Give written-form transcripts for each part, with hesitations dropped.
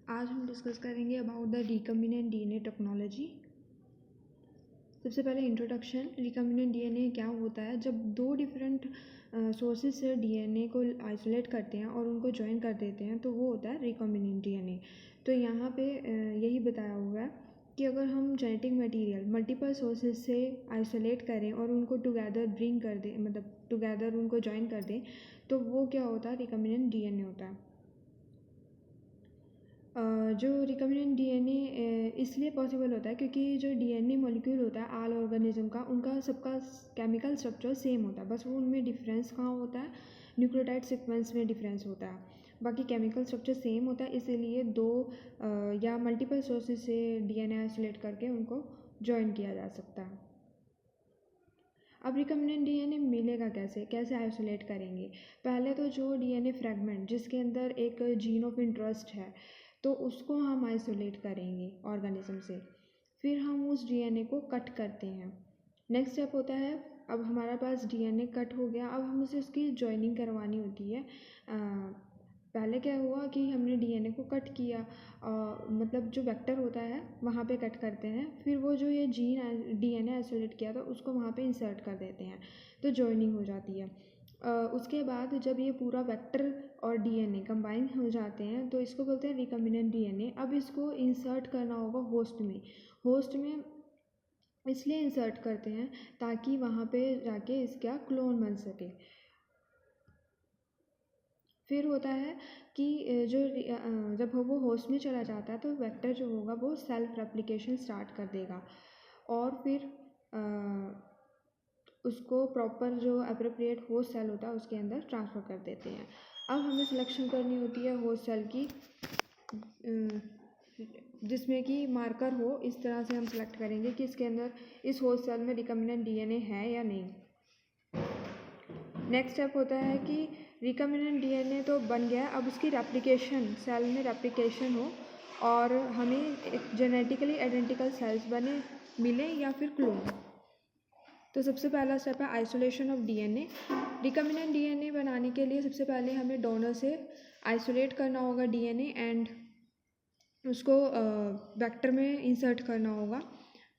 आज हम डिस्कस करेंगे about the recombinant DNA technology. सबसे पहले इंट्रोडक्शन। रिकम्बिनेंट डीएनए क्या होता है? जब दो डिफरेंट सोर्सेज से डीएनए को आइसोलेट करते हैं और उनको ज्वाइन कर देते हैं तो वो होता है रिकम्बिनेंट डीएनए। तो यहाँ पे यही बताया हुआ है कि अगर हम जेनेटिक मटेरियल मल्टीपल सोर्सेज से आइसोलेट करें और उनको टुगेदर ब्रिंग कर दें, मतलब टुगेदर उनको ज्वाइन कर दें, तो वो क्या होता है? रिकम्बिनेंट डीएनए होता है। जो रिकम्बिनेंट डीएनए इसलिए पॉसिबल होता है क्योंकि जो डीएनए मॉलिक्यूल होता है ऑल ऑर्गेनिज्म का, उनका सबका केमिकल स्ट्रक्चर सेम होता है, बस वो उनमें डिफरेंस कहाँ होता है? न्यूक्लियोटाइड सीक्वेंस में डिफरेंस होता है, बाकी केमिकल स्ट्रक्चर सेम होता है। इसीलिए दो या मल्टीपल सोर्सेज से डीएनए आइसोलेट करके उनको जॉइन किया जा सकता है। अब रिकम्बिनेंट डीएनए मिलेगा कैसे आइसोलेट करेंगे? पहले तो जो डीएनए फ्रैगमेंट जिसके अंदर एक जीन ऑफ इंटरेस्ट है तो उसको हम आइसोलेट करेंगे ऑर्गेनिज्म से, फिर हम उस डीएनए को कट करते हैं। नेक्स्ट स्टेप होता है, अब हमारे पास डीएनए कट हो गया, अब हमें से उसकी जॉइनिंग करवानी होती है। पहले क्या हुआ कि हमने डीएनए को कट किया, मतलब जो वेक्टर होता है वहाँ पे कट करते हैं, फिर वो जो ये जीन डीएनए आइसोलेट किया था उसको वहाँ पे इंसर्ट कर देते हैं, तो जॉइनिंग हो जाती है। उसके बाद जब ये पूरा वेक्टर और डीएनए कंबाइन हो जाते हैं तो इसको बोलते हैं रिकम्बिनेंट डीएनए। अब इसको इंसर्ट करना होगा होस्ट में इसलिए इंसर्ट करते हैं ताकि वहाँ पे जाके इसका क्लोन बन सके। फिर होता है कि जब वो होस्ट में चला जाता है तो वेक्टर जो होगा वो सेल्फ रेप्लिकेशन स्टार्ट कर देगा और फिर उसको प्रॉपर जो अप्रोप्रिएट होस्ट सेल होता है उसके अंदर ट्रांसफ़र कर देते हैं। अब हमें सिलेक्शन करनी होती है होस्ट सेल की, जिसमें कि मार्कर हो। इस तरह से हम सिलेक्ट करेंगे कि इसके अंदर इस होस्ट सेल में रिकम्बिनेंट डीएनए है या नहीं। नेक्स्ट स्टेप होता है कि रिकम्बिनेंट डीएनए तो बन गया, अब उसकी रेप्लिकेशन, सेल में रेप्लिकेशन हो और हमें एक जेनेटिकली आइडेंटिकल सेल्स बने मिले या फिर क्लोन। तो सबसे पहला स्टेप है isolation of DNA. Recombinant DNA बनाने के लिए सबसे पहले हमें डोनर से आइसोलेट करना होगा डीएनए एंड उसको वेक्टर में इंसर्ट करना होगा।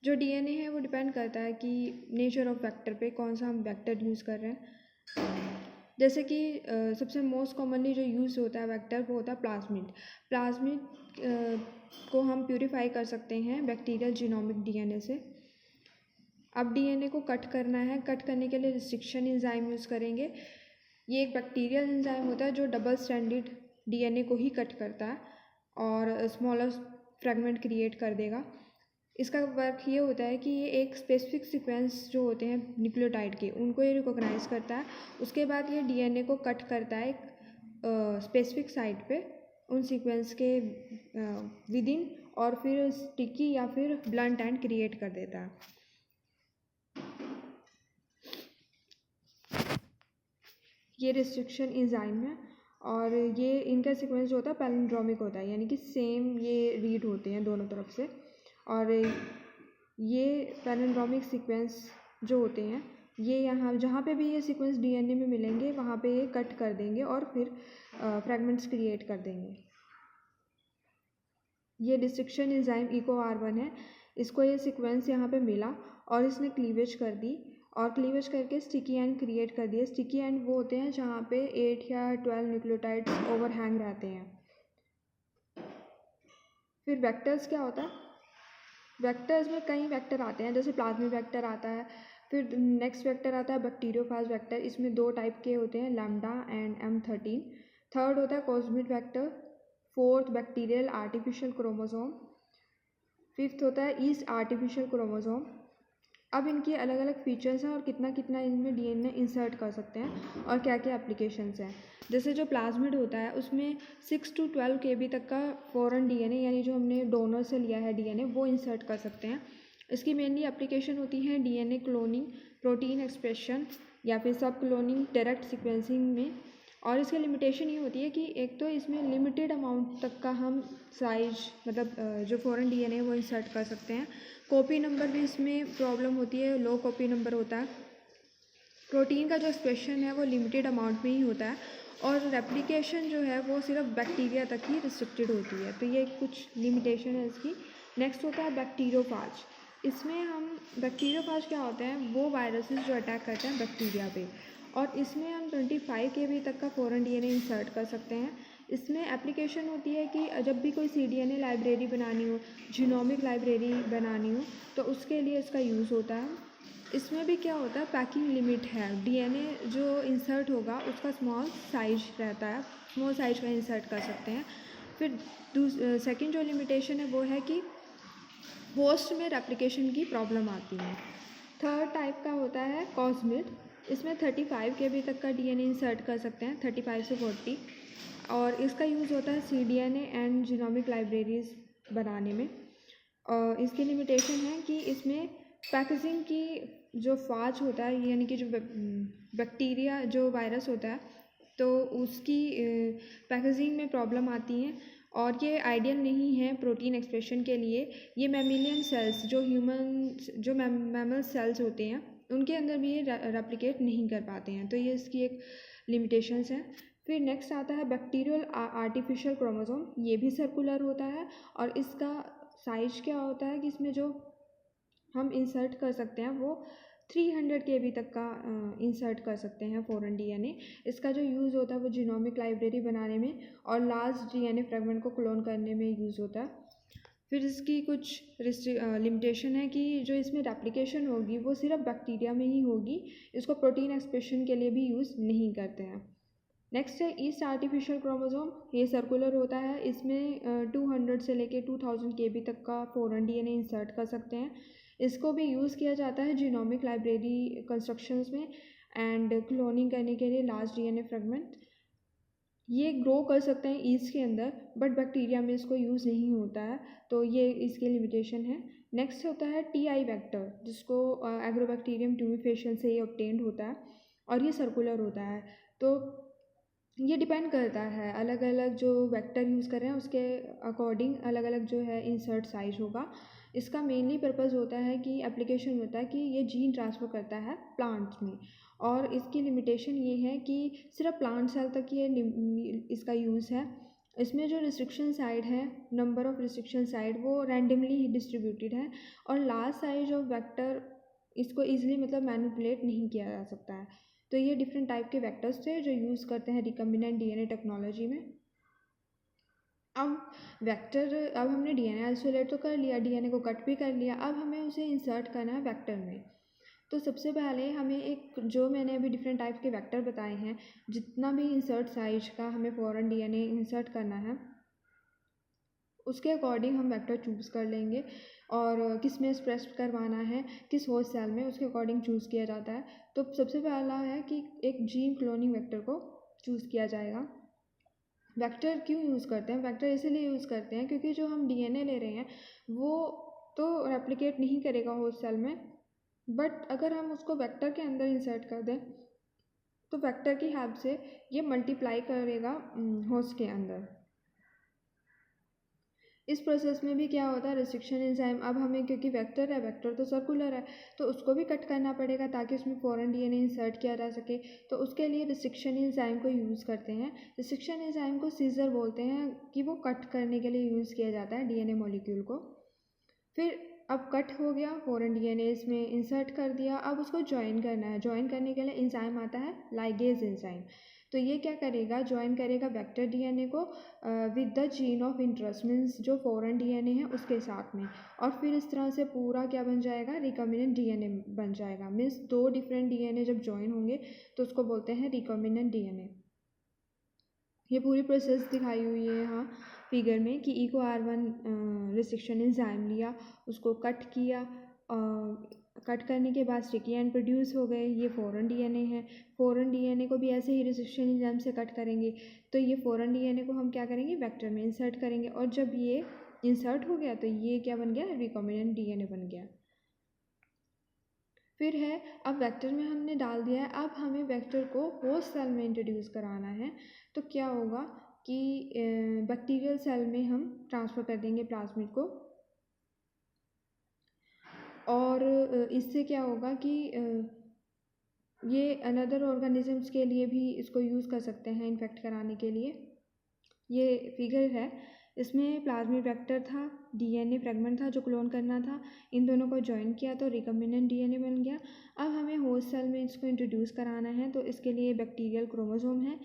जो डीएनए है वो डिपेंड करता है कि नेचर ऑफ वेक्टर पे, कौन सा हम वेक्टर यूज़ कर रहे हैं। जैसे कि सबसे मोस्ट कॉमनली जो यूज़ होता है वेक्टर वो होता है प्लाज्मिड को हम प्यूरिफाई कर सकते हैं बैक्टीरियल जीनोमिक डीएनए से। अब डीएनए को कट करना है, कट करने के लिए रिस्ट्रिक्शन एंजाइम यूज़ करेंगे। ये एक बैक्टीरियल एंजाइम होता है जो डबल स्ट्रैंडेड डीएनए को ही कट करता है और स्मॉलर फ्रेगमेंट क्रिएट कर देगा। इसका वर्क ये होता है कि ये एक स्पेसिफिक सीक्वेंस जो होते हैं न्यूक्लियोटाइड के, उनको ये रिकॉग्नाइज करता है। उसके बाद ये डीएनए को कट करता है एक स्पेसिफिक साइट पे उन सीक्वेंस के विद इन, और फिर स्टिकी या फिर ब्लंट एंड क्रिएट कर देता है। ये रिस्ट्रिक्शन एंजाइम है और ये इनका सीक्वेंस जो होता है पैलिंड्रोमिक होता है, यानी कि सेम ये रीड होते हैं दोनों तरफ से। और ये पैलिंड्रोमिक सीक्वेंस जो होते हैं ये यहाँ जहाँ पे भी ये सीक्वेंस डीएनए में मिलेंगे वहाँ पे ये कट कर देंगे और फिर फ्रैगमेंट्स क्रिएट कर देंगे। ये रिस्ट्रिक्शन एंजाइम EcoR1 है। इसको ये सीक्वेंस यहाँ पे मिला और इसने क्लीवेज कर दी और क्लीवेज करके स्टिकी एंड क्रिएट कर दिए। स्टिकी एंड वो होते हैं जहाँ पे 8 या 12 न्यूक्लियोटाइड्स ओवरहैंग रहते हैं। फिर वेक्टर्स क्या होता है? वेक्टर्स में कई वेक्टर आते हैं, जैसे प्लाज्मिड वेक्टर आता है, फिर नेक्स्ट वेक्टर आता है बैक्टीरियोफाज वेक्टर। इसमें 2 टाइप के होते हैं, लैम्डा एंड M13। थर्ड होता है cosmid vector. Fourth bacterial artificial chromosome. Fifth होता है ईस्ट आर्टिफिशियल क्रोमोसोम। अब इनकी अलग अलग फीचर्स हैं और कितना कितना इनमें डीएनए इंसर्ट कर सकते हैं और क्या क्या एप्लीकेशंस हैं। जैसे जो प्लाज्मिड होता है उसमें 6 to 12 KB तक का फॉरेन डीएनए, यानी जो हमने डोनर से लिया है डीएनए, वो इंसर्ट कर सकते हैं। इसकी मेनली एप्लीकेशन होती है डीएनए क्लोनिंग, प्रोटीन एक्सप्रेशन या फिर सब क्लोनिंग, डायरेक्ट सीक्वेंसिंग में। और इसकी लिमिटेशन ये होती है कि एक तो इसमें लिमिटेड अमाउंट तक का हम साइज, मतलब जो फॉरेन डीएनए है वो इंसर्ट कर सकते हैं। कॉपी नंबर भी इसमें प्रॉब्लम होती है, लो कॉपी नंबर होता है। प्रोटीन का जो एक्सप्रेशन है वो लिमिटेड अमाउंट में ही होता है और रेप्लिकेशन जो है वो सिर्फ बैक्टीरिया तक ही रिस्ट्रिक्टेड होती है। तो ये कुछ लिमिटेशन है इसकी। नेक्स्ट होता है बैक्टीरियोफाज। इसमें हम बैक्टीरियोफाज क्या होते हैं, वो वायरसेस जो अटैक करते हैं बैक्टीरिया पे, और इसमें हम 25 KB तक का फॉरेन DNA इंसर्ट कर सकते हैं। इसमें एप्लीकेशन होती है कि जब भी कोई cDNA लाइब्रेरी बनानी हो, जीनोमिक लाइब्रेरी बनानी हो, तो उसके लिए इसका यूज़ होता है। इसमें भी क्या होता है, पैकिंग लिमिट है। DNA जो इंसर्ट होगा उसका स्मॉल साइज रहता है, स्मॉल साइज का इंसर्ट कर सकते हैं। फिर सेकंड जो लिमिटेशन है वो है कि होस्ट में रेप्लिकेशन की प्रॉब्लम आती है। थर्ड टाइप का होता है कॉस्मिड। इसमें 35 KB तक का DNA इंसर्ट कर सकते हैं, 35 से 40, और इसका यूज़ होता है cDNA एंड जीनोमिक लाइब्रेरीज बनाने में। और इसकी लिमिटेशन है कि इसमें पैकेजिंग की जो फाज होता है, यानी कि जो बैक्टीरिया जो वायरस होता है, तो उसकी पैकेजिंग में प्रॉब्लम आती है, और ये आइडियल नहीं है प्रोटीन एक्सप्रेशन के लिए। ये मैमिलियन सेल्स जो मैमल सेल्स होते हैं उनके अंदर भी ये रेप्लिकेट नहीं कर पाते हैं। तो ये इसकी एक लिमिटेशंस हैं। फिर नेक्स्ट आता है बैक्टीरियल आर्टिफिशियल क्रोमोसोम। ये भी सर्कुलर होता है, और इसका साइज क्या होता है कि इसमें जो हम इंसर्ट कर सकते हैं वो 300 KB तक का इंसर्ट कर सकते हैं फॉरेन DNA। इसका जो यूज़ होता है वो जीनोमिक लाइब्रेरी बनाने में और लार्ज DNA फ्रेगमेंट को क्लोन करने में यूज़ होता है। फिर इसकी कुछ लिमिटेशन है कि जो इसमें रेप्लिकेशन होगी वो सिर्फ बैक्टीरिया में ही होगी, इसको प्रोटीन एक्सप्रेशन के लिए भी यूज़ नहीं करते हैं। नेक्स्ट है ईस्ट आर्टिफिशियल क्रोमोसोम। ये सर्कुलर होता है, इसमें 200 से लेके 2000 KB तक का फॉरेन DNA इंसर्ट कर सकते हैं। इसको भी यूज़ किया जाता है जीनोमिक लाइब्रेरी कंस्ट्रक्शंस में एंड क्लोनिंग करने के लिए लार्ज DNA फ्रेगमेंट। ये ग्रो कर सकते हैं ईस्ट के अंदर, बट बैक्टीरिया में इसको यूज़ नहीं होता है, तो ये इसकी लिमिटेशन है। नेक्स्ट होता है TI वेक्टर, जिसको एग्रोबैक्टीरियम ट्यूबिफेशियल से ये ऑब्टेन्ड होता है, और ये सर्कुलर होता है। तो ये डिपेंड करता है अलग अलग जो वेक्टर यूज़ कर रहे हैं उसके अकॉर्डिंग अलग अलग जो है इंसर्ट साइज होगा। इसका मेनली पर्पस होता है कि एप्लीकेशन होता है कि ये जीन ट्रांसफ़र करता है प्लांट्स में, और इसकी लिमिटेशन ये है कि सिर्फ प्लांट सेल तक ये इसका यूज़ है। इसमें जो रिस्ट्रिक्शन साइड है, नंबर ऑफ़ रिस्ट्रिक्शन साइड, वो रैंडमली डिस्ट्रीब्यूटेड है, और लार्ज साइज ऑफ वेक्टर इसको ईजिली मतलब मैनिपुलेट नहीं किया जा सकता है। तो ये डिफरेंट टाइप के वेक्टर्स थे जो यूज़ करते हैं रिकम्बिनेंट DNA टेक्नोलॉजी में। अब हमने DNA आइसोलेट तो कर लिया, DNA को कट भी कर लिया, अब हमें उसे इंसर्ट करना है वेक्टर में। तो सबसे पहले हमें एक, जो मैंने अभी डिफरेंट टाइप के वेक्टर बताए हैं, जितना भी इंसर्ट साइज का हमें फॉरेन DNA इंसर्ट करना है उसके अकॉर्डिंग हम वेक्टर चूज़ कर लेंगे, और किस में एक्सप्रेस करवाना है, किस होस्ट सेल में, उसके अकॉर्डिंग चूज़ किया जाता है। तो सबसे पहला है कि एक जीन क्लोनिंग वेक्टर को चूज़ किया जाएगा। वेक्टर क्यों यूज़ करते हैं, वेक्टर इसीलिए यूज़ करते हैं क्योंकि जो हम DNA ले रहे हैं वो तो रेप्लिकेट नहीं करेगा होस्ट सेल में, बट अगर हम उसको वेक्टर के अंदर इंसर्ट कर दें तो वेक्टर की हेल्प से ये मल्टीप्लाई करेगा होस्ट के अंदर। इस प्रोसेस में भी क्या होता है, रिस्ट्रिक्शन एंजाइम, अब हमें क्योंकि वेक्टर है, वेक्टर तो सर्कुलर है, तो उसको भी कट करना पड़ेगा ताकि उसमें फॉरेन DNA इंसर्ट किया जा सके। तो उसके लिए रिस्ट्रिक्शन एंजाइम को यूज़ करते हैं। रिस्ट्रिक्शन एंजाइम को सीजर बोलते हैं कि वो कट करने के लिए यूज़ किया जाता है DNA मॉलिक्यूल को। फिर अब कट हो गया, फॉरेन DNA इसमें इंसर्ट कर दिया, अब उसको ज्वाइन करना है। ज्वाइन करने के लिए एंजाइम आता है लाइगेज एंजाइम। तो ये क्या करेगा, ज्वाइन करेगा वेक्टर DNA को with the gene of interest, means जो फॉरेन DNA है उसके साथ में, और फिर इस तरह से पूरा क्या बन जाएगा, रिकम्बिनेंट DNA बन जाएगा। मीन्स दो डिफरेंट DNA जब ज्वाइन होंगे तो उसको बोलते हैं रिकम्बिनेंट DNA। ये पूरी प्रोसेस दिखाई हुई है यहाँ फिगर में कि EcoR1 रिस्ट्रिक्शन एंजाइम लिया, उसको कट किया, कट करने के बाद स्टिकी एंड प्रोड्यूस हो गए, ये फॉरेन DNA है। फॉरेन DNA को भी ऐसे ही रिस्ट्रिक्शन एंजाइम से कट करेंगे, तो ये फॉरेन DNA को हम क्या करेंगे, वेक्टर में इंसर्ट करेंगे, और जब ये इंसर्ट हो गया तो ये क्या बन गया, रिकॉम्बिनेंट DNA बन गया। फिर है, अब वेक्टर में हमने डाल दिया है, अब हमें वेक्टर को होस्ट सेल में इंट्रोड्यूस कराना है। तो क्या होगा कि बैक्टीरियल सेल में हम ट्रांसफ़र कर देंगे प्लाज्मिड को, और इससे क्या होगा कि ये अनदर ऑर्गेनिजम्स के लिए भी इसको यूज़ कर सकते हैं इन्फेक्ट कराने के लिए। ये फिगर है, इसमें प्लाज्मिड वेक्टर था, डीएनए फ्रेगमेंट था जो क्लोन करना था, इन दोनों को ज्वाइन किया तो रिकम्बिनेंट डीएनए बन गया। अब हमें होस्ट सेल में इसको इंट्रोड्यूस कराना है, तो इसके लिए बैक्टीरियल क्रोमोसोम है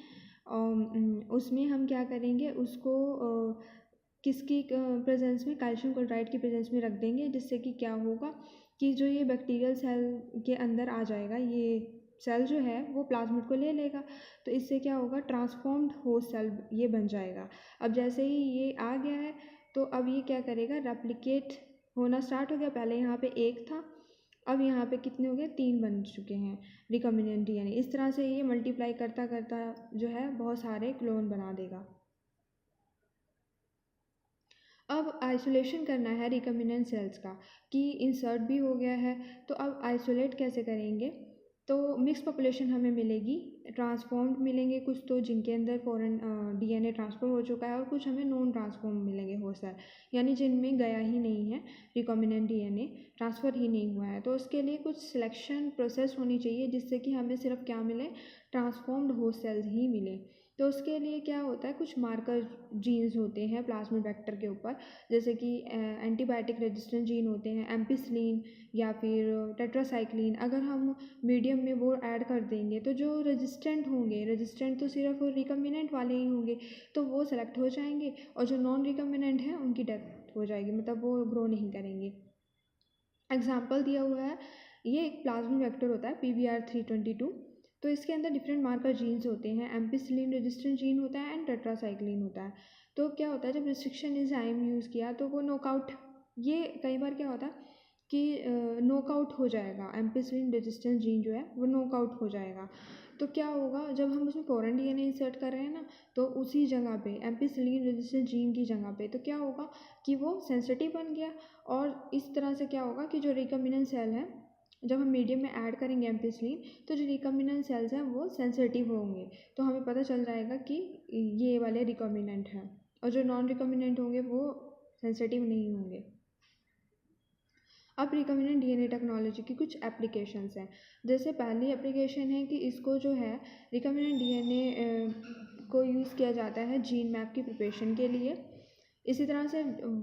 और उसमें हम क्या करेंगे, उसको किसकी प्रेजेंस में, कैल्शियम क्लोराइड की प्रेजेंस में रख देंगे, जिससे कि क्या होगा कि जो ये बैक्टीरियल सेल के अंदर आ जाएगा, ये सेल जो है वो प्लाज्मिड को ले लेगा, तो इससे क्या होगा, ट्रांसफॉर्म्ड होस्ट सेल ये बन जाएगा। अब जैसे ही ये आ गया है तो अब ये क्या करेगा, रेप्लिकेट होना स्टार्ट हो गया। पहले यहाँ पे एक था, अब यहाँ पे कितने हो गए, 3 बन चुके हैं रिकम्बिनेंट डीएनए। इस तरह से ये मल्टीप्लाई करता करता जो है बहुत सारे क्लोन बना देगा। अब आइसोलेशन करना है रिकम्बिनेंट सेल्स का, कि इंसर्ट भी हो गया है, तो अब आइसोलेट कैसे करेंगे, तो मिक्स पॉपुलेशन हमें मिलेगी, ट्रांसफॉर्म्ड मिलेंगे कुछ तो जिनके अंदर फॉरेन डीएनए ट्रांसफ़र हो चुका है, और कुछ हमें नॉन ट्रांसफॉर्म मिलेंगे होस्ट सेल, यानी जिनमें गया ही नहीं है रिकम्बिनेंट डीएनए, ट्रांसफ़र ही नहीं हुआ है। तो उसके लिए कुछ सिलेक्शन प्रोसेस होनी चाहिए जिससे कि हमें सिर्फ क्या मिले, ट्रांसफॉर्म्ड होस्ट सेल्स ही मिले। तो उसके लिए क्या होता है, कुछ मार्कर जीन्स होते हैं प्लाज्मिड वेक्टर के ऊपर, जैसे कि एंटीबायोटिक रेजिस्टेंट जीन होते हैं, एम्पिसिलिन या फिर टेट्रासाइक्लिन। अगर हम मीडियम में वो ऐड कर देंगे तो जो रेजिस्टेंट होंगे, रेजिस्टेंट तो सिर्फ रिकम्बिनेंट वाले ही होंगे, तो वो सेलेक्ट हो जाएंगे, और जो नॉन रिकम्बिनेंट हैं उनकी डेथ हो जाएगी, मतलब वो ग्रो नहीं करेंगे। एग्जाम्पल दिया हुआ है, ये एक प्लाज्मिड वेक्टर होता है PBR322, तो इसके अंदर डिफरेंट मार्कर जीन्स होते हैं, एम्पिसिलिन रेजिस्टेंट जीन होता है एंड टेट्रासाइक्लिन होता है। तो क्या होता है, जब रिस्ट्रिक्शन एंजाइम यूज़ किया तो वो नॉकआउट, ये कई बार क्या होता है कि नॉकआउट हो जाएगा, एम्पिसिलिन रेजिस्टेंस जीन जो है वो नॉकआउट हो जाएगा। तो क्या होगा, जब हम उसमें फॉरेन डीएनए इंसर्ट कर रहे हैं ना, तो उसी जगह पे एम्पिसिलिन रेजिस्टेंस जीन की जगह पे तो क्या होगा कि वो सेंसिटिव बन गया, और इस तरह से क्या होगा कि जो रिकम्बिनेंट सेल है, जब हम मीडियम में ऐड करेंगे एम्पिसिलिन, तो जो रिकम्बिनेंट सेल्स हैं वो सेंसिटिव होंगे, तो हमें पता चल जाएगा कि ये वाले रिकम्बिनेंट हैं, और जो नॉन रिकम्बिनेंट होंगे वो सेंसिटिव नहीं होंगे। अब रिकम्बिनेंट डीएनए टेक्नोलॉजी की कुछ एप्लीकेशंस हैं, जैसे पहली एप्लीकेशन है कि इसको जो है रिकम्बिनेंट डीएनए को यूज़ किया जाता है जीन मैप की प्रिपरेशन के लिए। इसी तरह से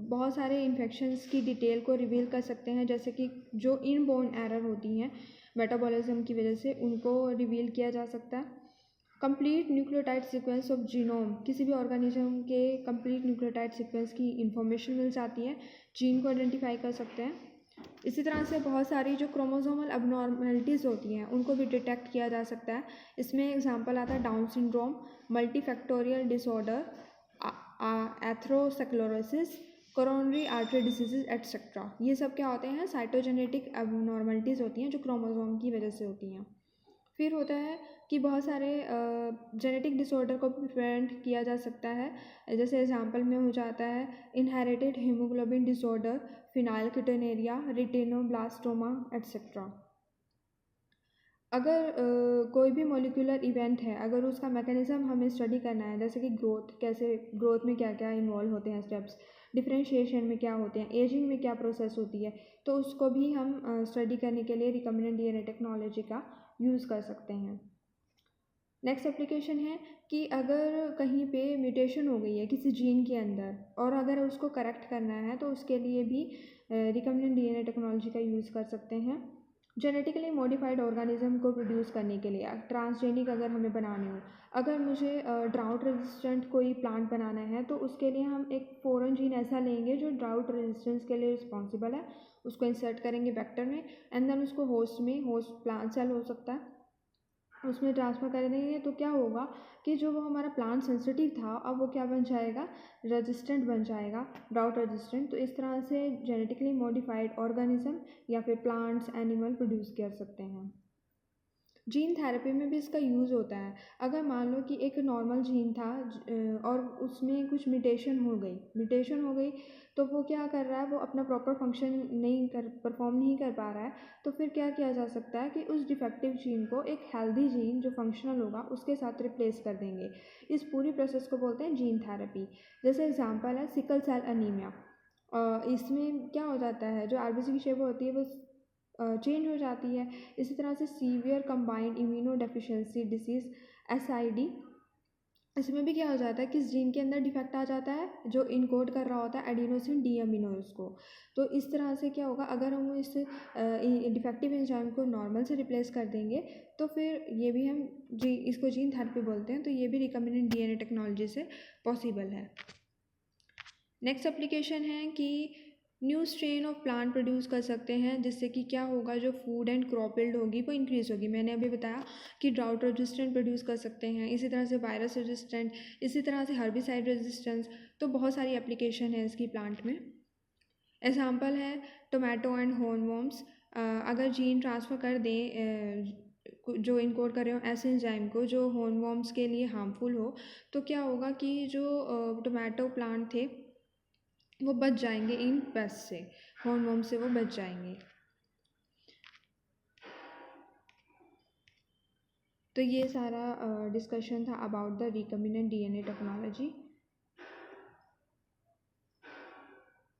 बहुत सारे इन्फेक्शंस की डिटेल को रिवील कर सकते हैं, जैसे कि जो इनबोर्न एरर होती हैं मेटाबॉलिज्म की वजह से, उनको रिवील किया जा सकता है। Complete nucleotide sequence of genome, किसी भी ऑर्गेनिज्म के कंप्लीट न्यूक्लियोटाइड सीक्वेंस की इंफॉर्मेशन मिल जाती है, जीन को आइडेंटिफाई कर सकते हैं। इसी तरह से बहुत सारी जो क्रोमोसोमल अबनॉर्मलिटीज़ होती हैं उनको भी डिटेक्ट किया जा सकता है। इसमें एग्जांपल आता है down syndrome, multifactorial disorder, atherosclerosis, coronary artery diseases etcetera. ये सब क्या होते हैं, साइटोजेनेटिक अबनॉर्मलिटीज़ होती हैं जो क्रोमोसोम की वजह से होती हैं। फिर होता है कि बहुत सारे जेनेटिक डिसऑर्डर को भी प्रिवेंट किया जा सकता है, जैसे एग्जांपल में हो जाता है इनहेरिटेड हीमोग्लोबिन डिसऑर्डर, फिनाइलकीटोनुरिया, रिटिनोब्लास्टोमा एट्सेट्रा। अगर कोई भी मॉलिक्यूलर इवेंट है, अगर उसका मैकेनिज्म हमें स्टडी करना है, जैसे कि ग्रोथ, कैसे ग्रोथ में क्या क्या इन्वॉल्व होते हैं स्टेप्स, डिफरेंशिएशन में क्या होते हैं, एजिंग में क्या प्रोसेस होती है, तो उसको भी हम स्टडी करने के लिए रिकम्बिनेंट डीएनए टेक्नोलॉजी का यूज़ कर सकते हैं। नेक्स्ट एप्लीकेशन है कि अगर कहीं पे म्यूटेशन हो गई है किसी जीन के अंदर, और अगर उसको करेक्ट करना है, तो उसके लिए भी रिकम्बिनेंट डीएनए टेक्नोलॉजी का यूज़ कर सकते हैं। जेनेटिकली मॉडिफाइड ऑर्गेनिज्म को प्रोड्यूस करने के लिए, ट्रांसजेनिक अगर हमें बनाने हो, अगर मुझे ड्राउट रेजिस्टेंट कोई प्लांट बनाना है, तो उसके लिए हम एक फॉरेन जीन ऐसा लेंगे जो ड्राउट रेजिस्टेंस के लिए रिस्पॉन्सिबल है, उसको इंसर्ट करेंगे वेक्टर में, एंड देन उसको होस्ट में, होस्ट प्लांट सेल हो सकता है, उसमें ट्रांसफ़र कर देंगे, तो क्या होगा कि जो वो हमारा प्लांट सेंसिटिव था, अब वो क्या बन जाएगा, रेजिस्टेंट बन जाएगा, ड्राउट रेजिस्टेंट। तो इस तरह से जेनेटिकली मॉडिफाइड ऑर्गेनिज्म या फिर प्लांट्स, एनिमल प्रोड्यूस कर सकते हैं। जीन थेरेपी में भी इसका यूज़ होता है। अगर मान लो कि एक नॉर्मल जीन था और उसमें कुछ म्यूटेशन हो गई, तो वो क्या कर रहा है, वो अपना प्रॉपर फंक्शन परफॉर्म नहीं कर पा रहा है, तो फिर क्या किया जा सकता है कि उस डिफेक्टिव जीन को एक हेल्दी जीन जो फंक्शनल होगा उसके साथ रिप्लेस कर देंगे। इस पूरी प्रोसेस को बोलते हैं जीन थेरेपी। जैसे एग्जांपल है सिकल सेल अनीमिया। इसमें क्या हो जाता है, जो आरबीसी की शेप होती है वो चेंज हो जाती है। इसी तरह से severe combined immuno deficiency disease SID, इसमें भी क्या हो जाता है कि इस जीन के अंदर डिफेक्ट आ जाता है जो इनकोड कर रहा होता है एडिनोसिन डीअमीनोज को। तो इस तरह से क्या होगा, अगर हम इस डिफेक्टिव एंजाइम को नॉर्मल से रिप्लेस कर देंगे तो फिर ये भी हम इसको जीन थेरेपी बोलते हैं, तो ये भी रिकम्बिनेंट DNA टेक्नोलॉजी से पॉसिबल है। नेक्स्ट एप्लीकेशन है कि new strain of plant produce कर सकते हैं, जिससे कि क्या होगा, जो फूड एंड क्रॉप यील्ड होगी वो इंक्रीज़ होगी। मैंने अभी बताया कि ड्राउट रेजिस्टेंट प्रोड्यूस कर सकते हैं, इसी तरह से वायरस रेजिस्टेंट, इसी तरह से हर्बिसाइड रेजिस्टेंस। तो बहुत सारी एप्लीकेशन है इसकी प्लांट में। एग्जाम्पल है टोमेटो एंड हॉर्नवॉर्म्स। अगर जीन ट्रांसफ़र कर दें जो इनकोड कर रहे हो ऐसे एंजाइम को जो हॉर्नवॉर्म्स के लिए हार्मफुल हो, तो क्या होगा कि जो टोमेटो प्लांट थे वो बच जाएंगे इन पेस्ट से, हॉर्नवॉर्म से वो बच जाएंगे। तो ये सारा डिस्कशन था about the recombinant DNA technology.